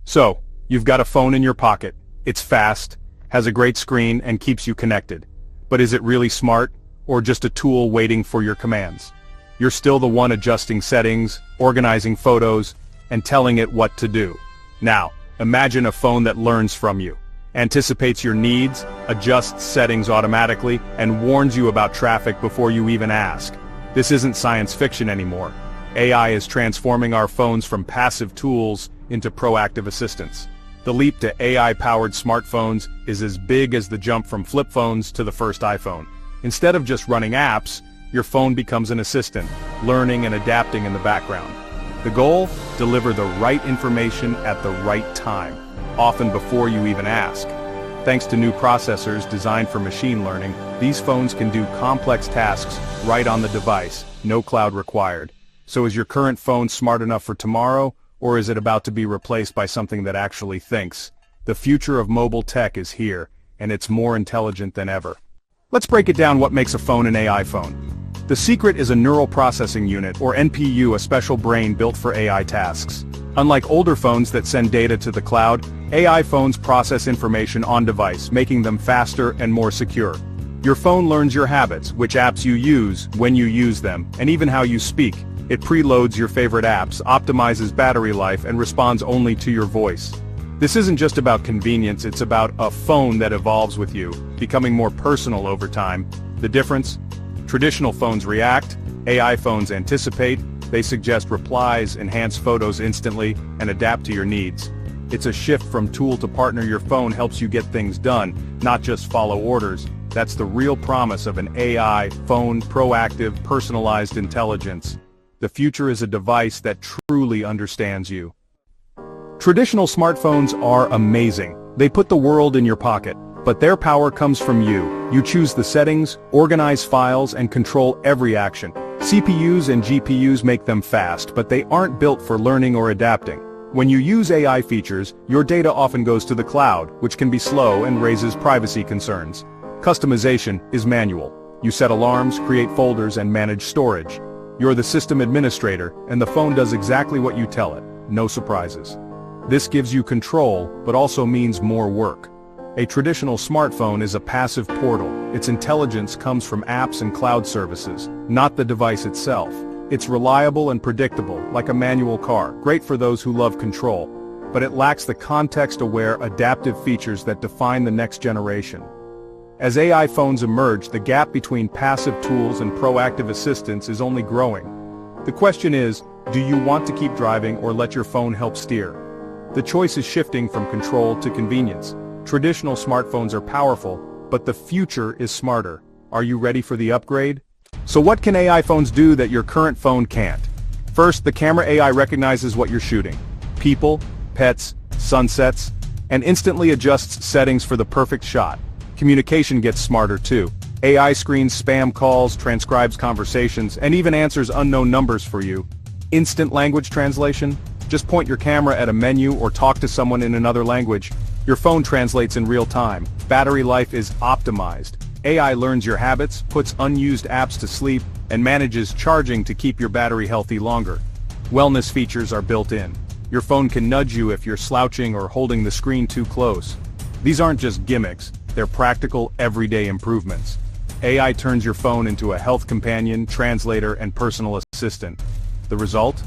So, you've got a phone in your pocket. It's fast, has a great screen, and keeps you connected. But is it really smart, or just a tool waiting for your commands? You're still the one adjusting settings, organizing photos, and telling it what to do. Now, imagine a phone that learns from you, anticipates your needs, adjusts settings automatically, and warns you about traffic before you even ask. This isn't science fiction anymore. AI is transforming our phones from passive tools into proactive assistants. The leap to AI-powered smartphones is as big as the jump from flip phones to the first iPhone. Instead of just running apps, your phone becomes an assistant, learning and adapting in the background. The goal? Deliver the right information at the right time, often before you even ask. Thanks to new processors designed for machine learning, these phones can do complex tasks right on the device, no cloud required. So is your current phone smart enough for tomorrow, or is it about to be replaced by something that actually thinks? The future of mobile tech is here, and it's more intelligent than ever. Let's break it down. What makes a phone an AI phone? The secret is a neural processing unit, or NPU, a special brain built for AI tasks. Unlike older phones that send data to the cloud, AI phones process information on device, making them faster and more secure. Your phone learns your habits, which apps you use, when you use them, and even how you speak. It preloads your favorite apps, optimizes battery life, and responds only to your voice. This isn't just about convenience, it's about a phone that evolves with you, becoming more personal over time. The difference? Traditional phones react, AI phones anticipate, they suggest replies, enhance photos instantly, and adapt to your needs. It's a shift from tool to partner. Your phone helps you get things done, not just follow orders. That's the real promise of an AI phone: proactive, personalized intelligence. The future is a device that truly understands you. Traditional smartphones are amazing. They put the world in your pocket. But their power comes from you. You choose the settings, organize files, and control every action. CPUs and GPUs make them fast, but they aren't built for learning or adapting. When you use AI features, your data often goes to the cloud, which can be slow and raises privacy concerns. Customization is manual. You set alarms, create folders, and manage storage. You're the system administrator, and the phone does exactly what you tell it. No surprises. This gives you control, but also means more work. A traditional smartphone is a passive portal. Its intelligence comes from apps and cloud services, not the device itself. It's reliable and predictable, like a manual car, great for those who love control. But it lacks the context-aware, adaptive features that define the next generation. As AI phones emerge, the gap between passive tools and proactive assistance is only growing. The question is, do you want to keep driving or let your phone help steer? The choice is shifting from control to convenience. Traditional smartphones are powerful, but the future is smarter. Are you ready for the upgrade? So what can AI phones do that your current phone can't? First, the camera AI recognizes what you're shooting. People, pets, sunsets, and instantly adjusts settings for the perfect shot. Communication gets smarter too. AI screens spam calls, transcribes conversations, and even answers unknown numbers for you. Instant language translation? Just point your camera at a menu or talk to someone in another language. Your phone translates in real time. Battery life is optimized. AI learns your habits, puts unused apps to sleep, and manages charging to keep your battery healthy longer. Wellness features are built in. Your phone can nudge you if you're slouching or holding the screen too close. These aren't just gimmicks, they're practical, everyday improvements. AI turns your phone into a health companion, translator, and personal assistant. The result?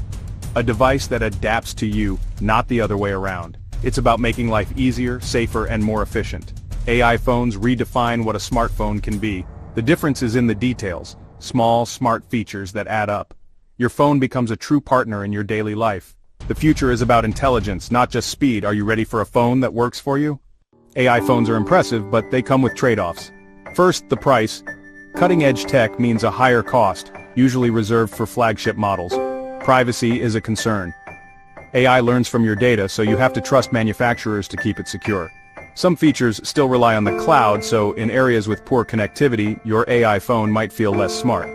A device that adapts to you, not the other way around. It's about making life easier, safer, and more efficient. AI phones redefine what a smartphone can be. The difference is in the details, small, smart features that add up. Your phone becomes a true partner in your daily life. The future is about intelligence, not just speed. Are you ready for a phone that works for you? AI phones are impressive, but they come with trade-offs. First, the price. Cutting-edge tech means a higher cost, usually reserved for flagship models. Privacy is a concern. AI learns from your data, so you have to trust manufacturers to keep it secure. Some features still rely on the cloud, so in areas with poor connectivity, your AI phone might feel less smart.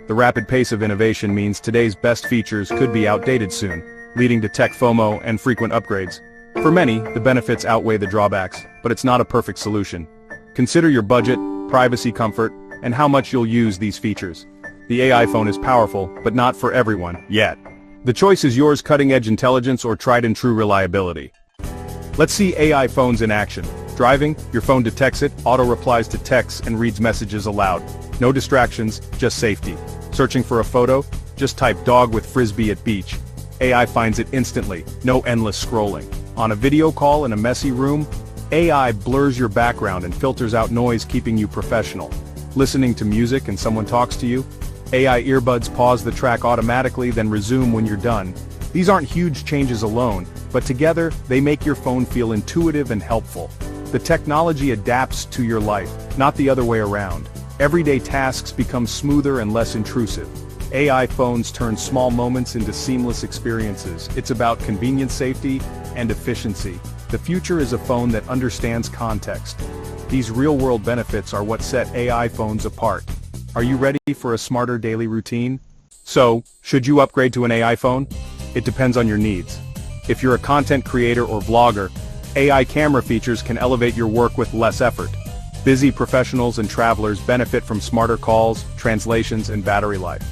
The rapid pace of innovation means today's best features could be outdated soon, leading to tech FOMO and frequent upgrades. For many, the benefits outweigh the drawbacks, but it's not a perfect solution. Consider your budget, privacy, comfort, and how much you'll use these features. The AI phone is powerful, but not for everyone, yet. The choice is yours: cutting-edge intelligence or tried-and-true reliability. Let's see AI phones in action. Driving, your phone detects it, auto-replies to texts and reads messages aloud. No distractions, just safety. Searching for a photo? Just type dog with frisbee at beach. AI finds it instantly, no endless scrolling. On a video call in a messy room, AI blurs your background and filters out noise, keeping you professional. Listening to music and someone talks to you? AI earbuds pause the track automatically, then resume when you're done. These aren't huge changes alone, but together, they make your phone feel intuitive and helpful. The technology adapts to your life, not the other way around. Everyday tasks become smoother and less intrusive. AI phones turn small moments into seamless experiences. It's about convenience, safety, and efficiency. The future is a phone that understands context. These real-world benefits are what set AI phones apart. Are you ready for a smarter daily routine? So, should you upgrade to an AI phone? It depends on your needs. If you're a content creator or vlogger, AI camera features can elevate your work with less effort. Busy professionals and travelers benefit from smarter calls, translations, and battery life.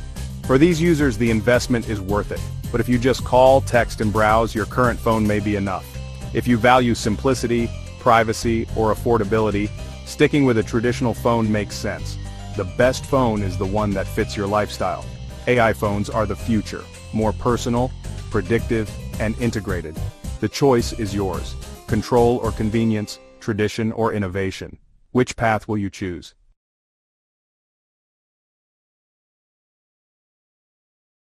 For these users, the investment is worth it. But if you just call, text, and browse, your current phone may be enough. If you value simplicity, privacy, or affordability, sticking with a traditional phone makes sense. The best phone is the one that fits your lifestyle. AI phones are the future, more personal, predictive, and integrated. The choice is yours. Control or convenience, tradition or innovation. Which path will you choose?